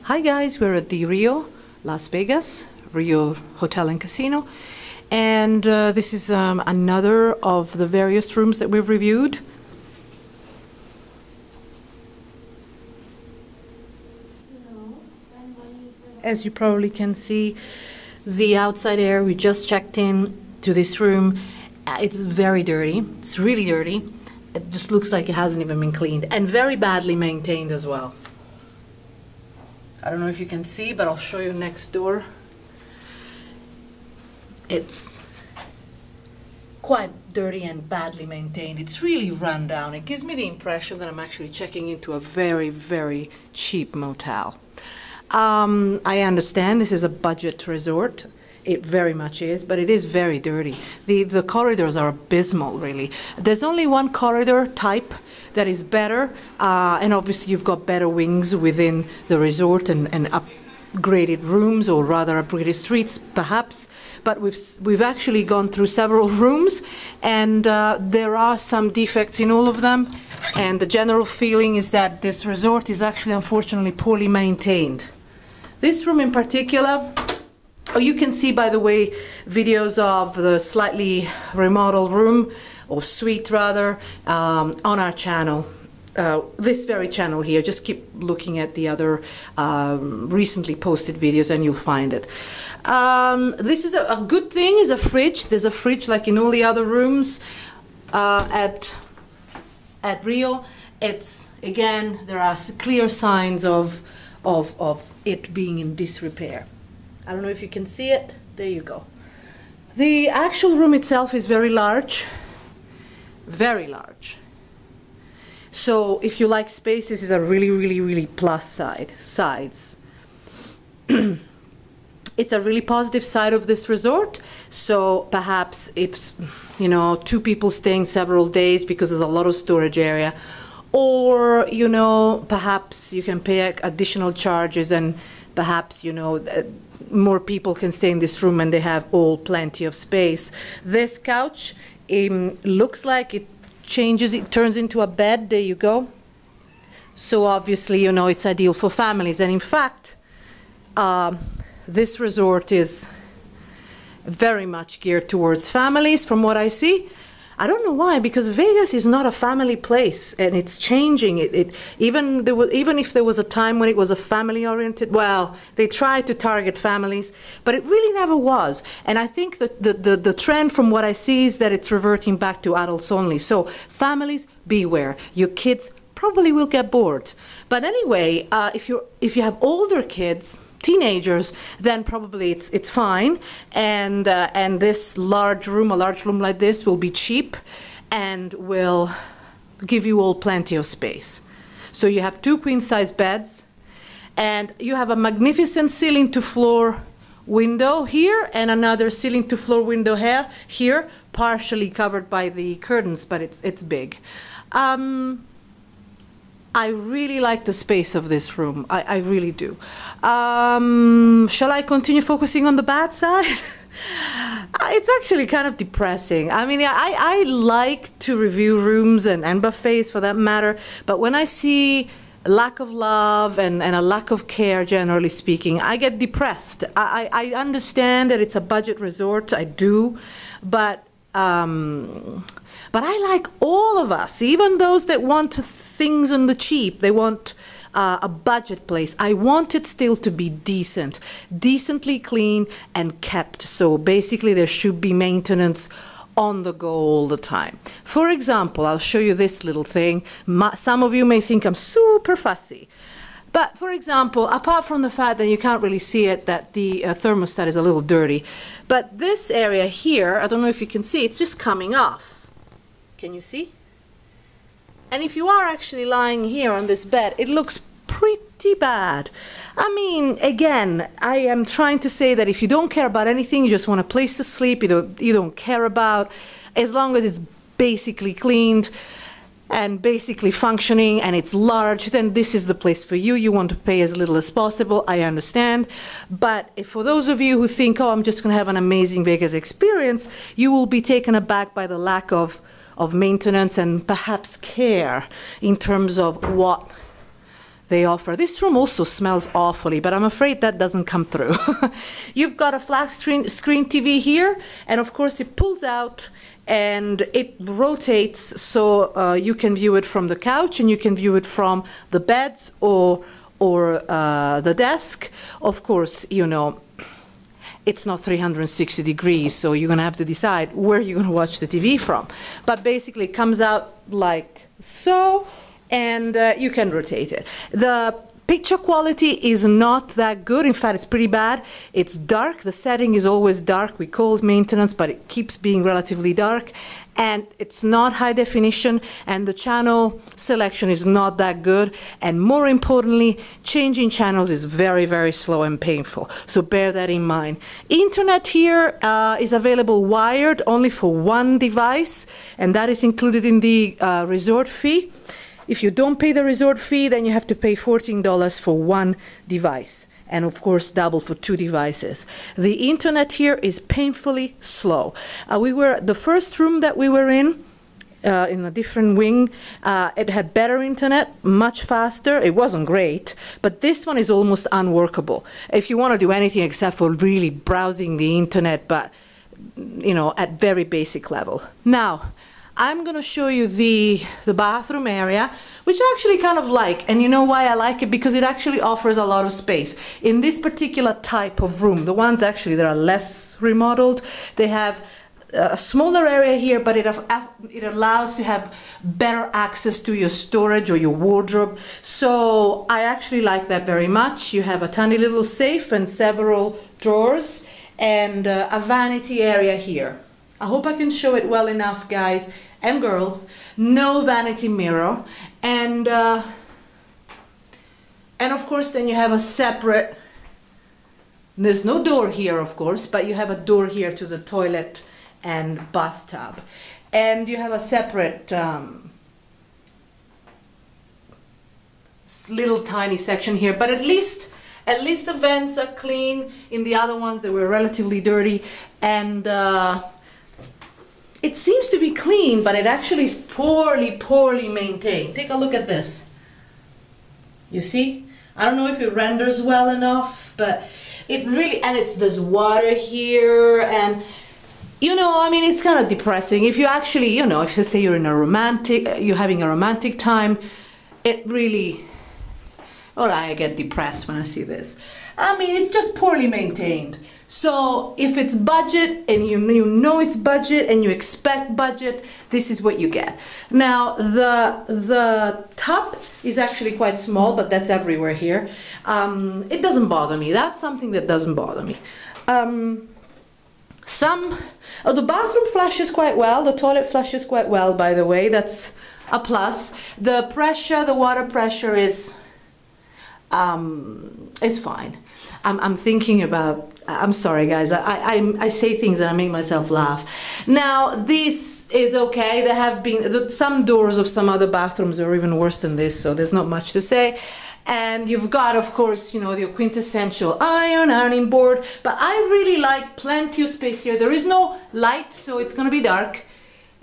Hi guys, we're at the Rio, Las Vegas, Rio Hotel and Casino, and this is another of the various rooms that we've reviewed. As you probably can see, the outside air, we just checked in to this room. It's very dirty, it's really dirty. It just looks like it hasn't even been cleaned, and very badly maintained as well. I don't know if you can see, but I'll show you next door. It's quite dirty and badly maintained. It's really run down. It gives me the impression that I'm actually checking into a very, very cheap motel. I understand this is a budget resort. It very much is, but it is very dirty. The corridors are abysmal, really. There's only one corridor type that is better, and obviously you've got better wings within the resort and upgraded rooms, or rather upgraded suites, perhaps. But we've actually gone through several rooms, and there are some defects in all of them. And the general feeling is that this resort is actually, unfortunately, poorly maintained. This room in particular. Oh, you can see, by the way, videos of the slightly remodeled room, or suite rather, on our channel. This very channel here. Just keep looking at the other recently posted videos and you'll find it. This is a good thing, is a fridge. There's a fridge like in all the other rooms at Rio. It's, again, there are clear signs of it being in disrepair. I don't know if you can see it. There you go. The actual room itself is very large. Very large. So if you like space, this is a really, really, really plus sides. It's a really positive side of this resort. So perhaps if, you know, two people staying several days because there's a lot of storage area, or, you know, perhaps you can pay additional charges, and perhaps, you know, more people can stay in this room and they have all plenty of space. This couch looks like it changes, it turns into a bed. There you go. So obviously, you know, it's ideal for families. And in fact, this resort is very much geared towards families from what I see. I don't know why, because Vegas is not a family place, and it's changing. Even if there was a time when it was a family-oriented, well, they tried to target families, but it really never was. And I think that the trend from what I see is that it's reverting back to adults only. So families, beware. Your kids probably will get bored. But anyway, if you have older kids, teenagers, then probably it's fine, and this large room, a large room like this, will be cheap and will give you all plenty of space. So you have two queen-size beds, and you have a magnificent ceiling-to-floor window here, and another ceiling-to-floor window here, partially covered by the curtains, but it's big. I really like the space of this room. I really do. Shall I continue focusing on the bad side? It's actually kind of depressing. I mean, I like to review rooms and buffets for that matter, but when I see a lack of love and a lack of care, generally speaking, I get depressed. I understand that it's a budget resort, I do, but I like all of us, even those that want things on the cheap. They want a budget place. I want it still to be decent, decently clean and kept. So basically there should be maintenance on the go all the time. For example, I'll show you this little thing. Some of you may think I'm super fussy. But for example, apart from the fact that you can't really see it, that the thermostat is a little dirty, but this area here, I don't know if you can see, it's just coming off. Can you see? And if you are actually lying here on this bed, it looks pretty bad. I mean, again, I am trying to say that if you don't care about anything, you just want a place to sleep, you don't care about, as long as it's basically cleaned and basically functioning and it's large, then this is the place for you. You want to pay as little as possible, I understand. But if for those of you who think, oh, I'm just going to have an amazing Vegas experience, you will be taken aback by the lack of maintenance and perhaps care in terms of what they offer. This room also smells awfully, but I'm afraid that doesn't come through. You've got a flat screen TV here, and of course it pulls out and it rotates, so you can view it from the couch and you can view it from the beds or the desk. Of course, you know, it's not 360 degrees, so you're going to have to decide where you're going to watch the TV from. But basically it comes out like so, and you can rotate it. The picture quality is not that good. In fact, it's pretty bad. It's dark. The setting is always dark. We call it maintenance, but it keeps being relatively dark. And it's not high definition, and the channel selection is not that good. And more importantly, changing channels is very, very slow and painful. So bear that in mind. Internet here is available wired only for one device, and that is included in the resort fee. If you don't pay the resort fee, then you have to pay $14 for one device, and of course double for two devices. The internet here is painfully slow. The first room that we were in a different wing, it had better internet, much faster. It wasn't great, but this one is almost unworkable. If you want to do anything except for really browsing the internet, but you know, at very basic level. Now, I'm going to show you the bathroom area, which I actually kind of like. And you know why I like it? Because it actually offers a lot of space. In this particular type of room, the ones actually that are less remodeled, they have a smaller area here, but it allows to have better access to your storage or your wardrobe. So I actually like that very much. You have a tiny little safe and several drawers and a vanity area here. I hope I can show it well enough, guys and girls. No vanity mirror, and of course then you have a separate, there's no door here of course, but you have a door here to the toilet and bathtub, and you have a separate little tiny section here, but at least the vents are clean. In the other ones they were relatively dirty, and it seems to be clean, but it actually is poorly maintained. Take a look at this. You see? I don't know if it renders well enough, but it really, and there's water here, and you know, I mean, it's kind of depressing. If you actually, you know, if you say you're having a romantic time, it really, well, I get depressed when I see this. I mean, it's just poorly maintained. So if it's budget and you know it's budget and you expect budget, this is what you get. Now the tub is actually quite small, but that's everywhere here. It doesn't bother me. That's something that doesn't bother me. The bathroom flushes quite well. The toilet flushes quite well, by the way. That's a plus. The water pressure is fine. I'm thinking about, I'm sorry guys, I say things and I make myself laugh. Now this is okay. There have been some doors of some other bathrooms are even worse than this, so there's not much to say. And you've got, of course, you know, the quintessential ironing board, but I really like plenty of space here. There is no light, so it's going to be dark.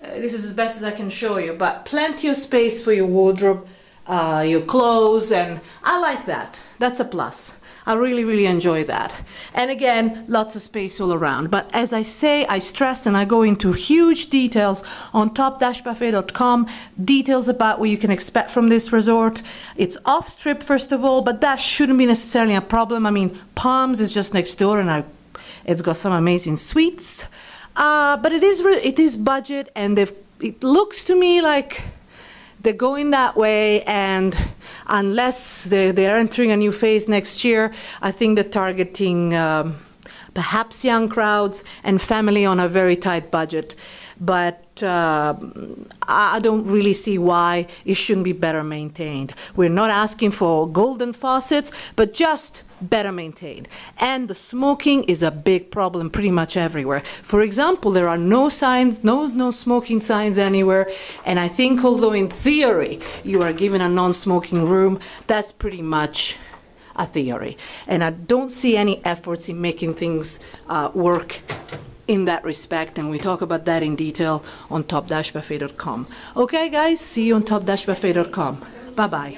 This is as best as I can show you, but plenty of space for your wardrobe, your clothes, and I like that. That's a plus. I really enjoy that. And again, lots of space all around. But as I say, I stress and I go into huge details on top-buffet.com, details about what you can expect from this resort. It's off-strip, first of all, but that shouldn't be necessarily a problem. I mean, Palms is just next door, and it's got some amazing suites. But it is budget, and it looks to me like they're going that way, and unless they're entering a new phase next year, I think they're targeting perhaps young crowds and family on a very tight budget. But I don't really see why it shouldn't be better maintained. We're not asking for golden faucets, but just better maintained. And the smoking is a big problem pretty much everywhere. For example, there are no signs, no smoking signs anywhere. And I think although in theory you are given a non-smoking room, that's pretty much a theory. And I don't see any efforts in making things work in that respect, and we talk about that in detail on top-buffet.com. Okay guys, see you on top-buffet.com. Bye-bye.